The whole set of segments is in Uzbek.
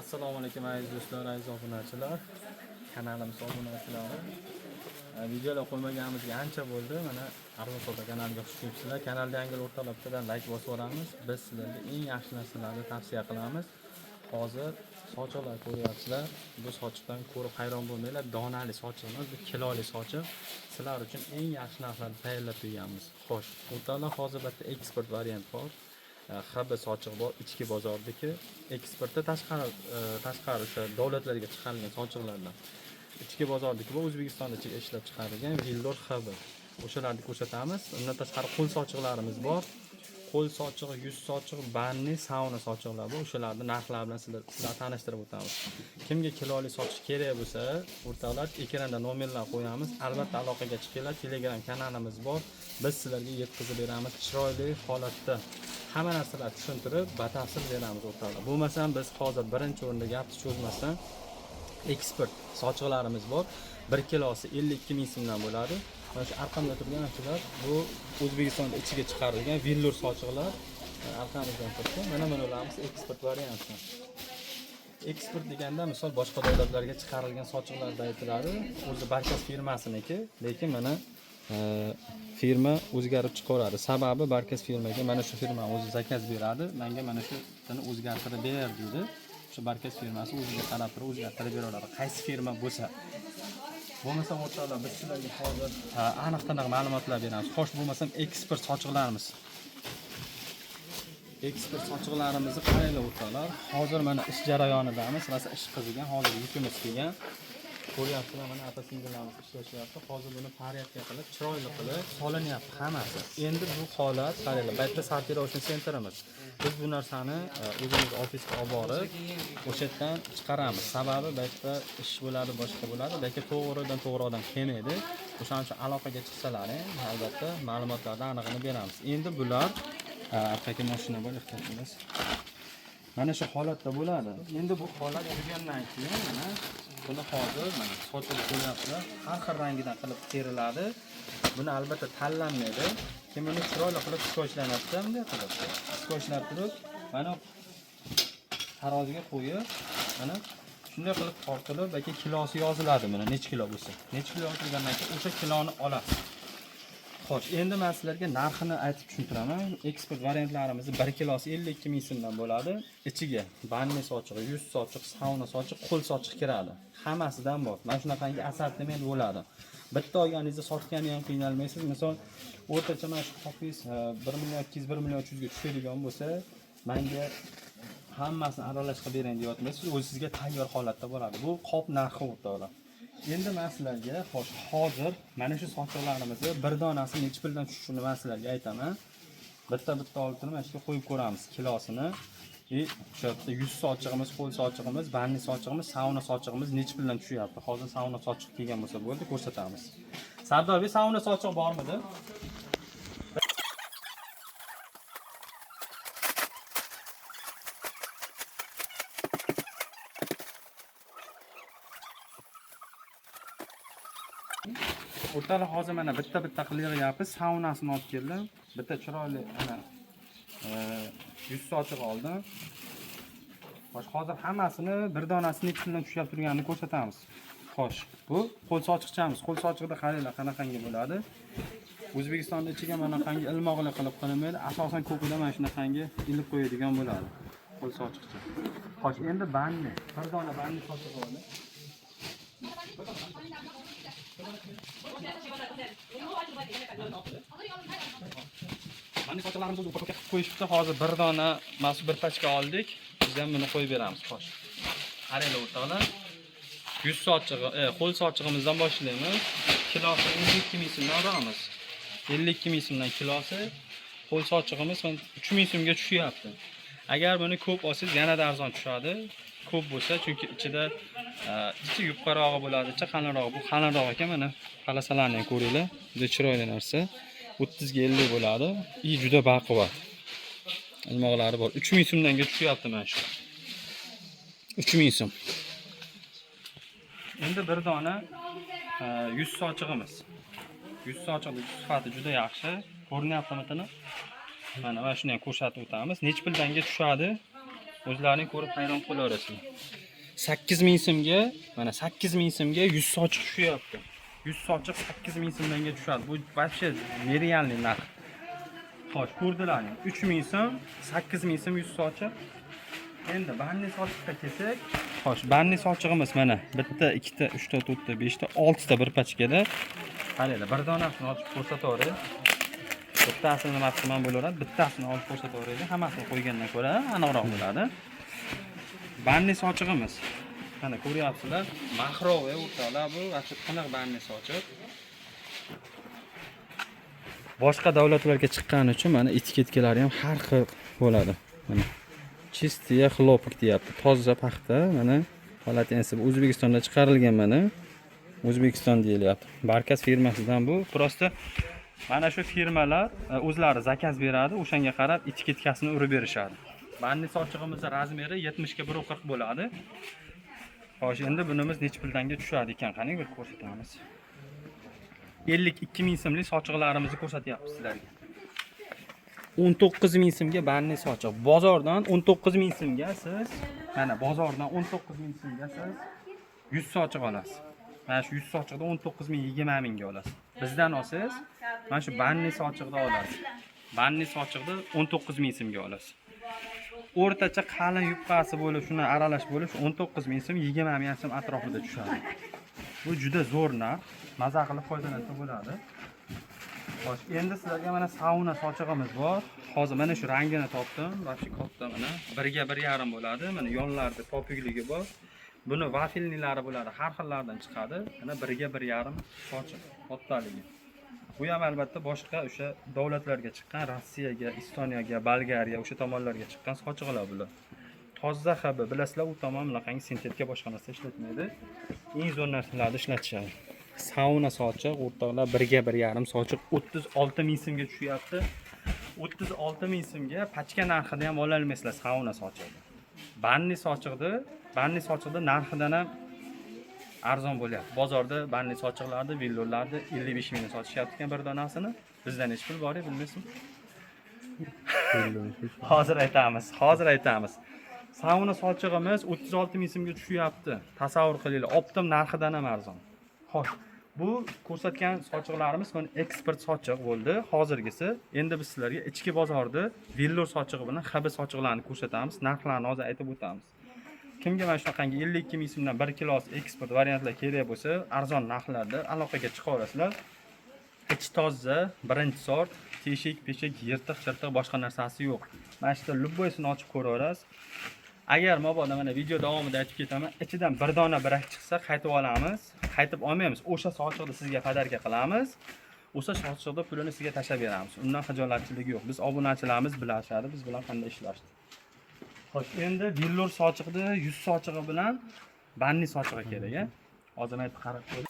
Assalomu alaykum aziz do'stlar, aziz obunachilar. Kanalimiz obunachilari. Videolar qo'ymaganimizga ancha bo'ldi. Mana Arzon Savdo kanaliga xush kelibsizlar. Kanalda yangi o'rtalabdan like bosib boramiz. Biz sizlarga eng yaxshi narsalarni tavsiya qilamiz. Hozir sochiqlar ko'ryapsizlar. Bu sochiqdan ko'rib hayron bo'lmanglar. Donali sochiq emas, bu kiloli sochiq. Sizlar uchun eng yaxshi narsalarni tayyorlab qo'yamiz. Xo'sh, o'rtalar hozir bitta eksport variant bor. HB sochiq bor, ichki bozordagi eksportda tashqari o'sha davlatlarga chiqarilgan sochiqlardan. Ichki bozordagi bu O'zbekistonda ishlab chiqarilgan Vildor HB. O'shalarni ko'rsatamiz. Undan tashqari qo'l sochiqlarimiz bor. Qo'l sochig'i, yuz sochig'i, banni, sauna sochiqlar bor. O'shalarni narxlari bilan sizlar tanishtirib o'tamiz. Kimga kiloli sochiq kerak bo'lsa, o'rtoqlar ekranda nomerlar qo'yamiz. Albatta aloqaga chiqinglar. Telegram kanalimiz bor. Biz sizlarga yetkazib beramiz chiroyli holatda. Hamma narsalarni tushuntirib, batafsil beramiz o'rtoqlar. Bo'lmasam biz hozir birinchi o'rinda gapni cho'zmasdan eksport sochiqlarimiz bor. 1 kilosi 52 ming so'mdan bo'ladi. Mana shu arqamda turgan narsalar bu O'zbekistonda ichiga chiqarilgan Vildor sochiqlar. Arqamizdan turibdi. Mana bularimiz eksport varianti. Eksport deganda misol boshqa davlatlarga chiqarilgan sochiqlarda aytiladi. O'zi Barkas firmasiniki, lekin mana firma o'zgarib chiqaradi. Sababi Barkas firmaga mana shu firma o'zi zakaz beradi. Menga mana shu tani o'zgartirib ber dedi. Shu Barkas firmasi o'ziga qarab turib o'zgartirib beradi. Qaysi firma bo'lsa. Bo'lmasa o'rtoqlar biz sizlarga hozir aniq-taniq ma'lumotlar beramiz. Xo'sh, bo'lmasam eksport sochiqlarimiz. Eksport sochiqlarimizni qaranglar o'rtoqlar. Hozir mana ish jarayonidamiz. Rosa ish qizigan, hozir yukimiz kelgan. Ko'ryapsizlar, mana ota-singillarimiz ishlashyapti. Hozir buni faryodga qilib, chiroyli qilib solinyapti hammasi. Endi bu holat, qaranglar, bu yerda sortirovочный sentrimiz. Biz bu narsani o'zimiz ofisga olib borib, o'sha yerdan chiqaramiz. Sababi bu yerda ish bo'ladi, boshqa bo'ladi, lekin to'g'ridan to'g'ri odam kelmaydi. O'shaning uchun aloqaga chiqsalar, albatta ma'lumotlarni aniqini beramiz. Endi bular arkaki mashina bor, ehtiyotimiz. Mana shu holatda bo'ladi. Endi bu holat tugagandan keyin mana buni hozir mana sochib qo'yapsizlar. Har xil rangidan qilib teriladi. Buni albatta tanlanmaydi. Keyin buni chiroyli qilib skochlanadi, bunday qilib. Skochlab turib, mana taroziga qo'yib, mana shunday qilib tortilib, balki kilosi yoziladi mana nech kilo bo'lsa. Nech kilo yozilgandan keyin o'sha kiloni olasiz. Xo'sh, endi men sizlarga narxini aytib tushuntiraman. Eksport variantlarimiz 1 kilosi 52 ming so'mdan bo'ladi. Ichiga banni sochiq, yuz sochiq, sauna sochiq, qo'l sochiq kiradi. Hammasidan bor. Mana shunaqangi assortiment bo'ladi. Bitta olganingizda sotgani ham qiynalmaysiz. Misol, o'rtacha mana shu qopingiz 1 million 200 1 million 300 ga tushadigan bo'lsa, menga hammasini aralash qilib bering deyotmaysiz. O'zi sizga tayyor holatda bo'ladi. Bu qop narxi o'rtoqlar. Endi men sizlarga hozir mana shu sochiqlarimizni bir donasi necha puldan tushishini men sizlarga aytaman. Bitta olib turib mana shu qo'yib ko'ramiz kilosini. O'sha yerda 100 sochiqimiz, qo'l sochiqimiz, banni sochiqimiz, sauna sochiqimiz necha puldan tushyapti. Hozir sauna sochiq kelgan bo'lsa bo'ldi, ko'rsatamiz. Sardor, sauna sochiq bormidi? O'rtalar hozir mana bitta qilib yig'yapmiz. Saunasini olib keldim. Bitta chiroyli ana 100 sochiq oldim. Xo'sh, hozir hammasini bir donasini necha puldan tushib turganini ko'rsatamiz. Xo'sh, bu qo'l sochiqchamiz. Qo'l sochiqda qaranglar qanaqangi bo'ladi. O'zbekistonda ichiga mana qangi ilmoqli qilib qilinmaydi. Asosan ko'pida mana shunaqangi ilib qo'yadigan bo'ladi. Qo'l sochiqcha. Xo'sh, endi banni. Bir dona banni sochiq oldi. Mana sochiqlarimizni paketga qo'yishibdi. Hozir bir dona mas'ul bir pachka oldik. Biz ham buni qo'yib beramiz, xo'sh. Qaranglar o'rtoqlar. 100 sochig'i, qo'l sochig'imizdan boshlaymiz. Kilosi 52 ming so'mdan olamiz. 52 ming so'mdan kilosi. Qo'l sochig'imiz 3 ming so'mga tushyapti. Agar buni ko'p olsangiz yanada arzon tushadi. Ko'p bo'lsa, chunki ichida ichi yupqarog'i bo'ladi, ichi qalinroq. Bu qalinroq ekan, mana palasalarni ham ko'ringlar. Juda chiroyli narsa. 30 ga 50 bo'ladi. Juda baquvvat. Ilmoqlari bor. 3 ming so'mdanga tushyapti mana shu. 3 ming so'm. Endi bir dona 100 sochig'imiz. 100 sochiqning sifati juda yaxshi. Ko'rinyaptimi tini? Mana shuni ham ko'rsatib o'tamiz. Nech puldan tushadi? O'zlaring ko'rib hayron qolaverasizlar. 8000 so'mga, mana 8000 so'mga 100 sochiq tushyapti. 100 sochiq 8000 so'mga tushadi. Bu вообще nerealniy narx. Xo'sh, ko'rdilaring. 3000 so'm, 8000 so'm 100 sochiq. Endi banni sochiqqa kelsak, xo'sh, banni sochig'imiz mana bitta, ikkita, 3 ta, 4 ta, 5 ta, 6 ta bir pachkada. Qaranglar, bir donasini ochib ko'rsataveray. Bittasini nima qilman bo'laveradi, bittasini olib ko'rsataveraylik. Hammasini qo'ygandan ko'ra aniqroq bo'ladi. Banni sochig'imiz. Mana ko'ryapsizlar, mahroviy o'rtoqlar bu, achib qanaqa banni sochiq. Boshqa davlatlarga chiqqani uchun mana etiketlari ham har xil bo'ladi. Mana chistiya xlopik deyapti. Toza paxta, mana palatensi O'zbekistonda chiqarilgan mana. O'zbekiston deyilyapti. Barkas firmasidan bu. Prosta mana shu firmalar o'zlari zakaz beradi, o'shanga qarab etiketkasini urib berishadi. Banni sochig'imizning razmeri 70 ga 1.40 bo'ladi. Xo'sh, endi bunimiz necha pulga tushadi ekan, qani bir ko'rsatamiz. 52 ming so'mlik sochiqlarimizni ko'rsatyapmiz sizlarga. 19 ming so'mga banni sochiq. Bozordan 19 ming so'mga siz, mana bozordan 19 ming so'mga siz 100 sochiq olasiz. Mana shu 100 sochiqda 19 ming 20 mingga olasiz. Bizdan olsangiz, mana shu banni sochiqda olasiz. Banni sochiqda 19 ming so'mga olasiz. O'rtacha qalin yupqasi bo'lib, shuni aralash bo'lib 19 ming so'm, 20 ming so'm atrofida tushadi. Bu juda zo'r narx. Maza qilib foydalansa bo'ladi. Xo'sh, endi sizlarga mana sauna sochig'imiz bor. Hozir mana shu rangini topdim. Vaqti katta mana 1 ga 1.5 bo'ladi. Mana yonlarida popukligi bor. Buni vafilnilari bo'ladi, har xillardan chiqadi. Mana 1 ga 1.5 sochiq, kattaligi. Bu ham albatta boshqa o'sha davlatlarga chiqqan, Rossiyaga, Estoniyaga, Bolgariya, o'sha tomonlarga chiqqan sochiqlar bular. Toza habi, bilasizlar, u tomon bunaqangi sintetika boshqa narsa ishlatmaydi. Eng zo'r narsalarni ishlatishadi. Sauna sochiq, o'rtoqlar 1 ga 1.5 sochiq 36 ming so'mga tushyapti. 36 ming so'mga pachka narxida ham ola olmaysizlar sauna sochiqni. Banni sochiqda narxidan ham arzon bo'lyapti. Bozorda banni sochiqlarni, villollarni 55 mingga sotishyapti ekan bir donasini. Bizdan hech pul bor-ku, bilmaysizmi? Hozir aytamiz. Sauna sochig'imiz 36 ming so'mga tushyapti. Tasavvur qilinglar, optim narxidan ham arzon. Xo'sh, bu ko'rsatgan sochiqlarimiz mana eksport sochiq bo'ldi. Hozirgisi endi biz sizlarga ichki bozorda villor sochig'i bilan xabi sochiqlarni ko'rsatamiz. Narxlarni hozir aytib o'tamiz. Kimga mana shunaqangi 52 ming so'mdan 1 kilosi eksport variantlar kerak bo'lsa, arzon narxlarda aloqaga chiqaverasizlar. Ichi toza, birinchi sort, teshik, yirtiq-chirtiq boshqa narsasi yo'q. Mana shu lubboysini ochib ko'raverasiz. Agar mabodo mana video davomida aytib ketaman, ichidan bir dona birak chiqsa qaytib olamiz. Qaytib olmaymiz. O'sha sochiqni sizga podarka qilamiz. O'sha sochiqda pulini sizga tashlab beramiz. Undan xijolatchilik yo'q. Biz obunachilarimiz bilashadi, biz bilan qanday ishlashdi. Xo'sh, endi villor sochiqda 100 sochig'i bilan banni sochig'i kerak, Hozir aytib qarab ko'ring.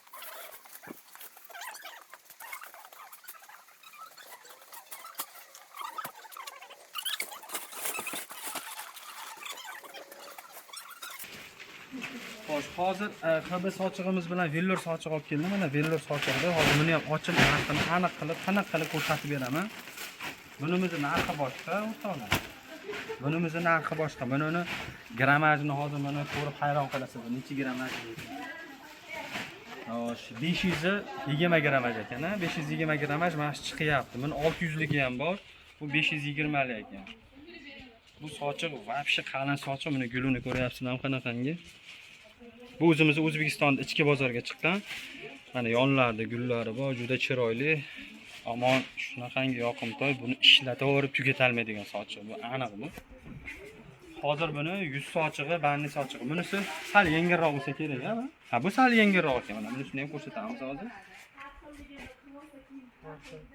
Xo'sh, hozir xabi sochig'imiz bilan villor sochiq olib keldim. Mana villor sochiqda hozir buni ham ochib narxini aniq qilib ko'rsatib beraman. Bunimizning narxi boshqa, o'rtoqlar. Bunimizning narxi boshqa. Buni grammajini hozir mana ko'rib hayron qolasizlar. Necha grammaj deydi. Xo'sh, 520 grammaj ekan, 520 grammaj mana shu chiqyapti. Buni 600 ligi ham bor. Bu 520 lik ekan. Bu sochiq вообще qalin sochiq. Buni gulini ko'ryapsizlarmi qanaqangi? Bu o'zimiz O'zbekistonda ichki bozorga chiqqan. Mana yonlarida gullari bor, juda chiroyli. Amon shunaqangi yoqimtoy, buni ishlataverib tugatalmaydigan sochiq. Bu aniq bu. Hozir buni 100 sochig'i, banni sochig'i. Bunisi sal yengilroq bo'lsa kerak, ha? Bu sal yengilroq ekan. Mana bunisini ham ko'rsatamiz hozir.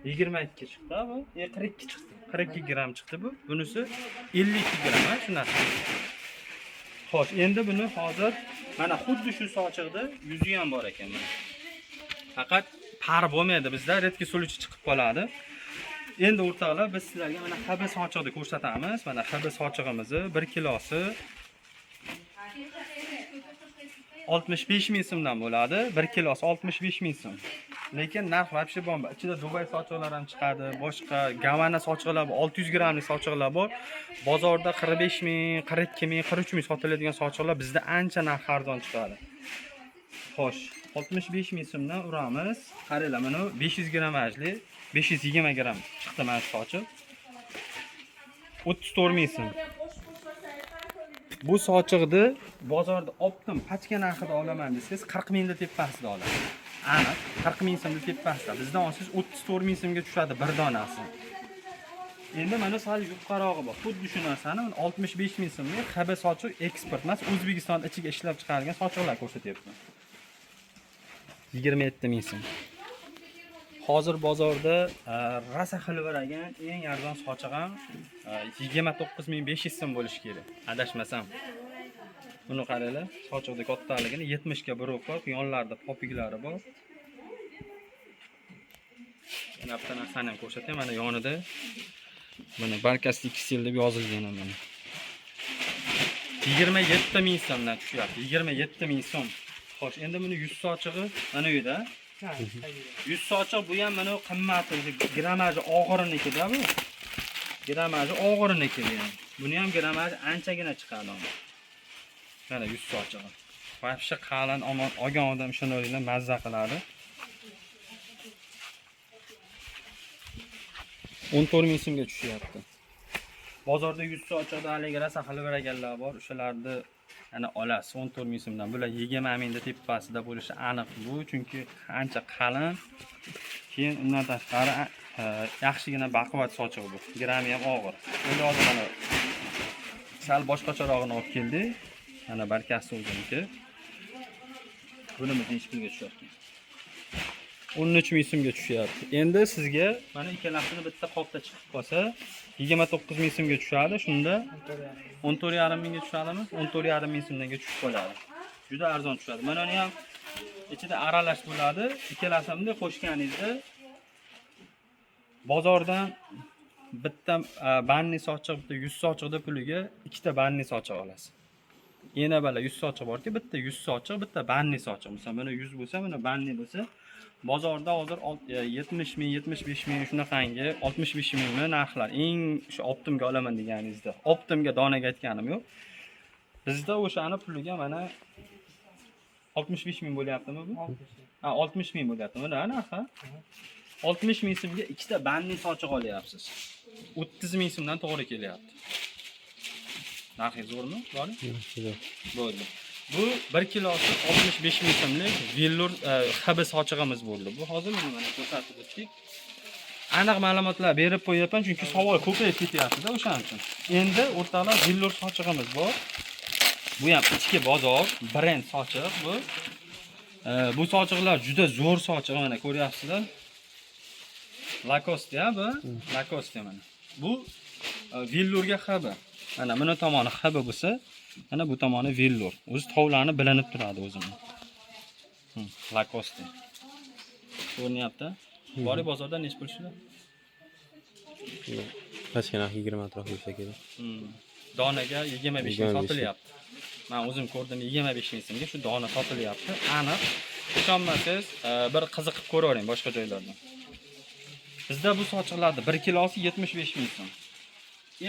22 chiqdi bu. 42 chiqdi. 42 gram chiqdi bu. Bunisi 52 gram, shunaqa. Xo'sh, endi buni hozir mana xuddi shu sochiqda yuzi ham bor ekan mana. Faqat par bo'lmaydi, bizda redki suluchi chiqib qoladi. Endi o'rtoqlar, biz sizlarga mana xabi sochiqni ko'rsatamiz. Mana xabi sochig'imizni 1 kilosi 65 ming so'mdan bo'ladi. 1 kilosi 65 ming so'm. lekin narx вообще bomba. Ichida Dubay sochiqlar ham chiqadi, boshqa Gavana sochiqlar bor, 600 grammlik sochiqlar bor. Bozorda 45 ming, 42 ming, 43 ming sotiladigan sochiqlar bizda ancha narx arzon chiqadi. Xo'sh, 65 ming so'mdan uramiz. Qaranglar, mana 500 grammajli, 520 gramm chiqdi mana shu sochiq. 34 ming so'm. Bu sochiqni bozorda optim pachka narxida olaman desangiz 40 mingda tepasida olasiz. Aniq 40 ming so'mda tepasida. Bizdan olsangiz 34 ming so'mga tushadi bir donasi. Endi mana sal yuqorog'i bor. Xuddi shu narsani 65 ming so'mga xaba sochiq eksport emas, O'zbekiston ichiga ishlab chiqarilgan sochiqlar ko'rsatyapman. 27 ming so'm. Hozir bozorda rasa xilvaragan eng arzon sochiq ham 29500 so'm bo'lishi kerak. Adashmasam. Buni qaranglar, sochiqning kattaligini 70 ga bir o'qib, yonlarida popiklari bor. Yana bitta narsani ham ko'rsataman, mana yonida mana barkasi XL deb yozilgan mana. 27 ming so'mdan tushyapti. 27 ming so'm. Xo'sh, endi buni 100 sochig'i mana uyda. 100 sochiq bu ham mana qimmati, grammaji og'iriniki-da bu. Grammaji og'iriniki bu ham. Buni ham grammaji anchagina chiqadi. Mana 100 sochig'i. Vobshe qalin olgan odam shunday mazza qiladi. 14 ming so'mga tushyapti. Bozorda 100 sochiqda haligi rasa xilvaraganlar bor, o'shalarni ana olasiz 14 ming so'mdan. Bular 20 mingda tepasida bo'lishi aniq bu, chunki ancha qalin. Keyin undan tashqari yaxshigina baquvvat sochiq bu. Grami ham og'ir. Endi hozir mana sal boshqacharog'ini olib keldik. Mana barkasi o'ziniki. Bunimiz necha pulga tushyapti? 13 ming so'mga tushyapti. Endi sizga mana ikkalasini bitta qopda chiqib qolsa 29 ming so'mga tushadi. Shunda 14,5 mingga tushadimi? 14,5 ming so'mga tushib qoladi. Juda arzon tushadi. Mana uni ham ichida aralash bo'ladi. Ikkalasini qo'shganingizda bozordan bitta banni sochiq, bitta 100 sochiqda puliga ikkita banni sochiq olasiz. Yana bala 100 sochiq borki, bitta 100 sochiq, bitta banni sochiq. Masalan, mana 100 bo'lsa, mana banni bo'lsa, bozorda hozir 70 ming, 75 ming shunaqangi 65 mingmi narxlar. Eng shu optimga olaman deganingizda, optimga donaga aytganim yo'q. Bizda o'shani puliga mana 65 ming bo'lyaptimi bu? Ha, 60 ming bo'lyapti. Mana narxi. 60 ming so'mga ikkita banni sochiq olyapsiz. 30 ming so'mdan to'g'ri kelyapti. Narxi zo'rmi? Bor? Bo'ldi. Bu 1 kilosi 65 ming so'mlik vellur xabi sochig'imiz bo'ldi. Bu hozir mana ko'rsatib o'tdik. Aniq ma'lumotlar berib qo'yapman, chunki savol ko'payib ketyapti-da o'shaning uchun. Endi o'rtalar vellur sochig'imiz bor. Bu ham ichki bozor, brend sochiq bu. Bu sochiqlar juda zo'r sochiq, mana ko'ryapsizlar. Lacoste bu, Lacoste mana. Bu vellurga xabi. Mana buni tomoni xabi bo'lsa, mana bu tomoni vellur. O'zi tovlarni bilinib turadi o'zimni. Lacoste. Ko'rinyapti? Bori bozorda nech pul shunda? Qachon 20 atrof bo'lsa kerak. Donaga 25 ming sotilyapti. Men o'zim ko'rdim 25 ming so'mga shu dona sotilyapti. Aniq. Ishonmasangiz, bir qiziqib ko'ravering boshqa joylarda. Bizda bu sochiqlarda 1 kilosi 75 ming so'm.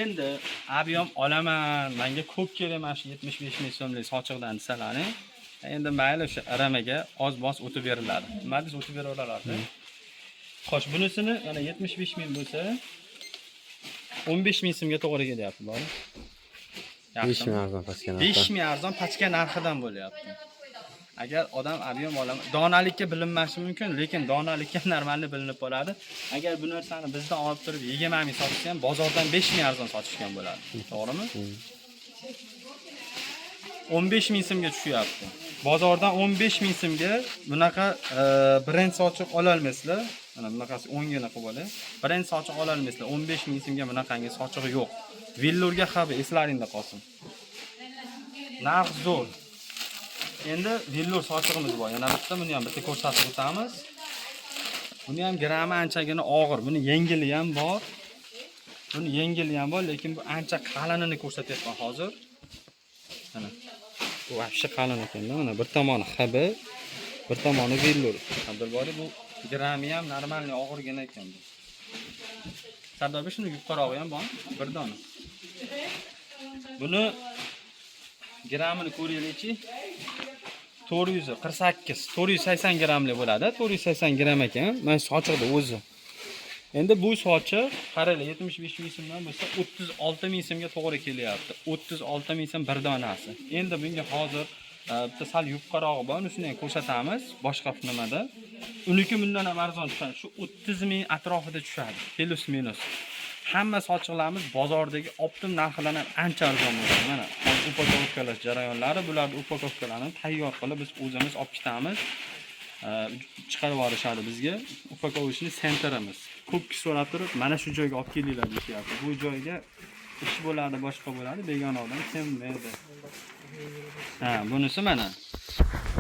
Endi ob'yom olaman, menga ko'p kerak mana shu 75 ming so'mlik sochiqdan desalaring, endi mayli o'sha aramaga oz-moz o'tib beriladi. Nima desiz o'tib beraveradi. Xo'sh, bunisini mana 75 ming bo'lsa 15 ming so'mga to'g'ri kelyapti, bor. 5 ming arzon pastga narxi. 5 ming arzon pachka narxidan bo'lyapti. Agar odam ob'yom olaman, donalikka bilinmashi mumkin, lekin donalikka normalni bilinib qoladi. Agar bu narsani bizdan olib turib 20 ming sotishsa ham bozordan 5 ming arzon sotishgan bo'ladi. To'g'rimi? 15 ming so'mga tushyapti. Bozordan 15 ming so'mga bunaqa brend sochiq ola olmaysizlar. Mana bunaqasi 10 gina qilib olay. Brend sochiq ola olmaysizlar. 15 ming so'mga bunaqangi sochiq yo'q. Vellurga xabi eslaringda qolsin. Narx zo'r. Endi vellur sochig'imiz bor. Yana bitta buni ham bitta ko'rsatib o'tamiz. Buni ham grami anchagina og'ir. Buni yengili ham bor. Buni yengili ham bor, lekin bu ancha qalinini ko'rsatyapman hozir. Mana. Bu vobshe qalin ekan-da. Mana bir tomoni xabi, bir tomoni vellur. Qadr bori bu Grammi ham normalniy og'irgina ekan bu. Sardoba shuni yuqorog'i ham bor, bir dona. Buni grammini ko'raylikchi. 448, 480 grammli bo'ladi. 480 gram ekan. Mana sochiqda o'zi. Endi bu sochiq qaranglar 75 ming so'mdan bo'lsa 36 ming so'mga to'g'ri kelyapti. 36 ming so'm bir donasi. Endi bunga hozir bitta sal yuqorog'i bor, unisini ham ko'rsatamiz boshqa nimada. Uniki bundan ham arzon tushadi. Shu 30 ming atrofida tushadi. Plus minus. Hamma sochiqlarimiz bozordagi optim narxidan ham ancha arzon bo'ladi. Mana upakovkalash jarayonlari, bularni upakovkalarini tayyor qilib biz o'zimiz olib ketamiz. Chiqarib yuborishadi bizga. Upakovishni sentrimiz. Ko'p kishi so'rab turib, mana shu joyga olib kelinglar deyapti. Bu joyga ish bo'ladi, boshqa bo'ladi, begona odam kelmaydi. Bunisi mana.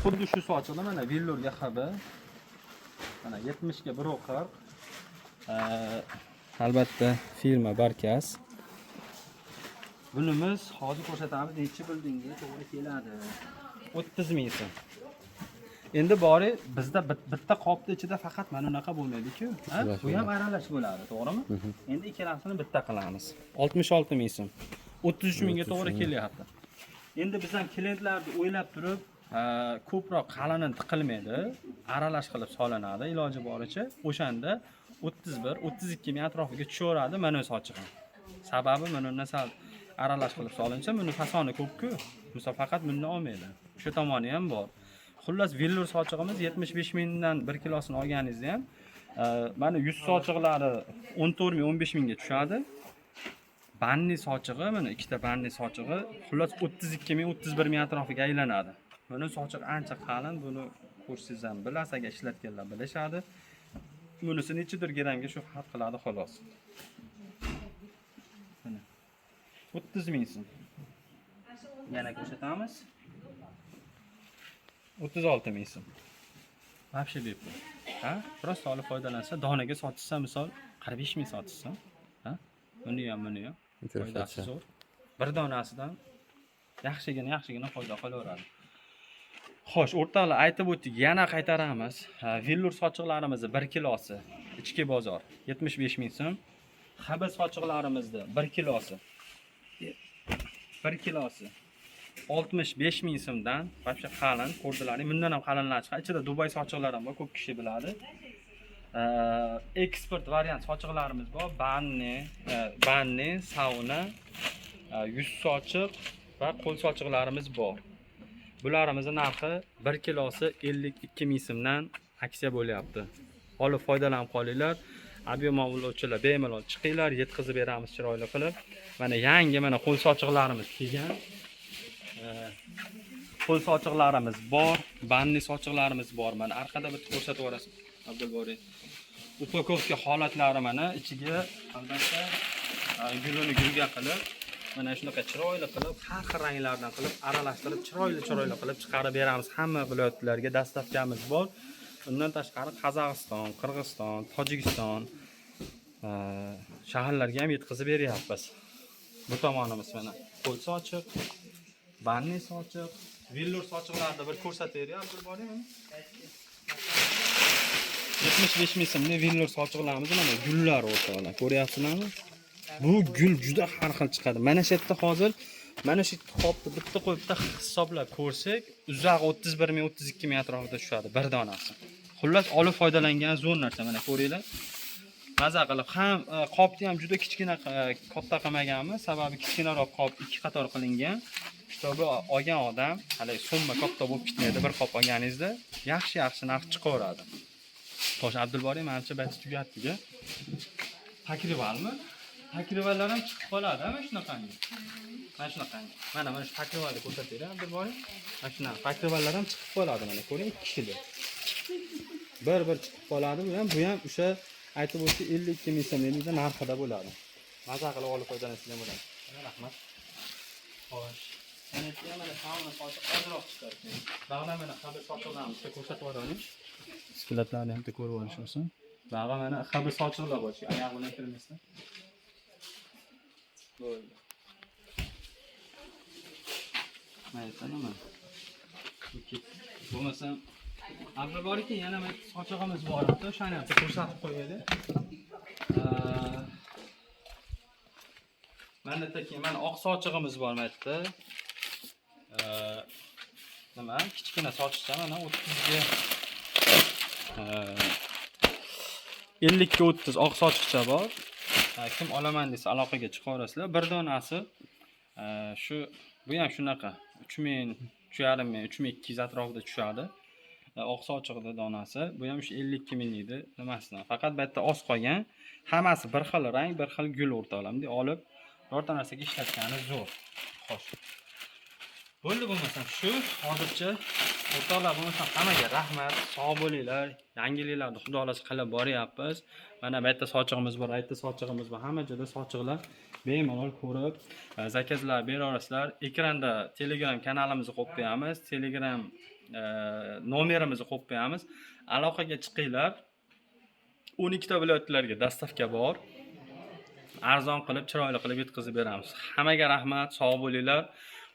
Xuddi shu sochiqlar mana Villurga xabi. Mana 70 ga 1.40. Albatta firma Barkas. Bunimiz hozir ko'rsatamiz necha bildingga to'g'ri keladi. 30 ming so'm. Endi bori bizda bitta qopning ichida faqat mana bunaqa bo'lmaydi-ku. Bu ham aralash bo'ladi, to'g'rimi? Endi ikkalasini bitta qilamiz. 66 ming so'm. 33 mingga to'g'ri kelyapti. Endi biz ham klientlarni o'ylab turib, ko'proq qalinini tiqilmaydi, aralash qilib solinadi iloji boricha. O'shanda 31-32 ming atrofiga tushaveradi mana sochiq. Sababi mana undan sal aralash qilib solinsa, buni fasoni ko'p-ku. Misol faqat bundan olmaydi. Shu tomoni ham bor. Xullas Villur sochig'imiz 75 mingdan 1 kilosini olganingizda ham mana 100 sochiqlari 14 ming 15 mingga tushadi. Banni sochig'i mana ikkita banni sochig'i xullas 32 ming 31 ming atrofiga aylanadi. Buni sochiq ancha qalin, buni ko'rsangiz ham bilasiz, agar ishlatganlar bilishadi. Bunisi nechidir gramga shu farq qiladi xolos. Mana 30 ming so'm. Yana ko'rsatamiz. 36 ming so'm. Вообще bepul. Prosta olib foydalansa, donaga sotsa misol 45 ming sotsa, buni ham foydasi zo'r. Bir donasidan yaxshigina foyda qilaveradi. Xo'sh, o'rtoqlar aytib o'tdik, yana qaytaramiz. Villur sochiqlarimizni 1 kilosi ichki bozor 75 ming so'm. Xabis sochiqlarimizni 1 kilosi 65 ming so'mdan, вообще qalin, ko'rdilaring, bundan ham qalinlar chiqadi. Ichida Dubay sochiqlari ham bor, ko'p kishi biladi. Eksport variant sochiqlarimiz bor. Banni, sauna, yuz sochiq va qo'l sochiqlarimiz bor. Bularimizni narxi 1 kilosi 52 ming so'mdan aksiya bo'lyapti. Olib foydalanib qolinglar. Ob'em ovlovchilar bemalol chiqinglar, yetkazib beramiz chiroyli qilib. Mana yangi qo'l sochiqlarimiz kelgan. Qo'l sochiqlarimiz bor, banni sochiqlarimiz bor. Mana orqada bitta ko'rsatib yuborasiz, Abdulboriy. Upakovka holatlari mana ichiga albatta gulini gulga qilib, mana shunaqa chiroyli qilib, har xil ranglardan qilib aralashtirib, chiroyli qilib chiqarib beramiz. Hamma viloyatlarga dastavkamiz bor. Undan tashqari Qozog'iston, Qirg'iziston, Tojikiston shaharlarga ham yetkazib beryapmiz. Bu tomonimiz mana qo'l sochiq, banni sochiq, Villur sochiqlarni bir ko'rsatib beryapti, boraymi? 75 ming so'mli Villur sochiqlarimiz mana gullar o'rtoqlar, ko'ryapsizlarmi? Bu gul juda har xil chiqadi. Mana shu yerda hozir mana shu qopni bitta qo'yibda hisoblab ko'rsak, uzog'i 31 ming 32 ming atrofida tushadi bir donasi. Xullas olib foydalangan zo'r narsa, mana ko'ringlar. Maza qilib, ham qopni ham juda kichkina katta qilmaganmiz, sababi kichkinaroq qop ikki qator qilingan. Kitobi olgan odam, hali summa katta bo'lib ketmaydi, bir qop olganingizda yaxshi narx chiqaveradi. Xo'sh, Abdulboriy, menimcha bati tugatdi-ku. Takrivalmi? Takrivallar ham chiqib qoladi, mana shunaqangi. Mana shunaqangi. Mana shu takrivalni ko'rsatib bering, Abdulboriy. Mana shunaqa takrivallar ham chiqib qoladi, mana ko'ring, 2 kilo. Bir chiqib qoladi, bu ham o'sha aytib o'tdi 52 ming so'mlikda narxida bo'ladi. Maza qilib olib foydalansanglar bo'ladi. Rahmat. Xo'sh. Mana sauna sochiq ozroq chiqar ekan. Bag'da mana xabir sochiqlarni ko'rsatib yuboring. Sklatlarni ham ko'rib olish uchun. Bag'da mana xabir sochiqlar bor. Oyoq bilan kirmasdan. Bo'ldi. Mana nima? Bo'lmasam Avval borki, yana bir sochig'imiz bor edi. O'shani ham ko'rsatib qo'yaylik. Mana mana oq sochig'imiz bor mana yerda. Nima? Kichkina sochiqcha mana 30 ga 50 ga 30 oq sochiqcha bor. Kim olaman desa aloqaga chiqaverasizlar. Bir donasi shu bu ham shunaqa 3000, 3.5 3200 atrofida tushadi. Oq sochiqda donasi. Bu ham shu 52 ming edi nimasidan. Faqat bu yerda oz qolgan. Hammasi bir xil rang, bir xil gul o'rtalamda olib birorta narsaga ishlatgani zo'r. Xo'sh. Bo'ldi bo'lmasam shu hozircha o'rtoqlar bo'lmasam hammaga rahmat, sog' bo'linglar. Yangiliklarni xudo xolasa qilib boryapmiz. Mana bu yerda sochig'imiz bor, bu yerda sochig'imiz bor. Hamma joyda sochiqlar bemalol ko'rib, zakazlar beraverasizlar. Ekranda Telegram kanalimizni qo'yib qo'yamiz. Telegram nomerimizni qo'yib qo'yamiz. Aloqaga chiqinglar. 12 ta viloyatlarga dastavka bor. Arzon qilib, chiroyli qilib yetkazib beramiz. Hammaga rahmat, sog' bo'linglar.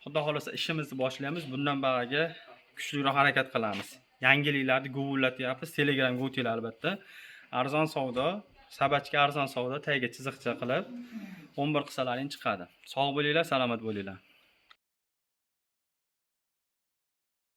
Xudo xolasa ishimizni boshlaymiz. Bundan bag'aga kuchliroq harakat qilamiz. Yangiliklarni guvullatyapmiz. Telegramga o'tinglar albatta. Arzon savdo, sabachka arzon savdo tagiga chiziqcha qilib 11 qilsalaring chiqadi. Sog' bo'linglar, salomat bo'linglar.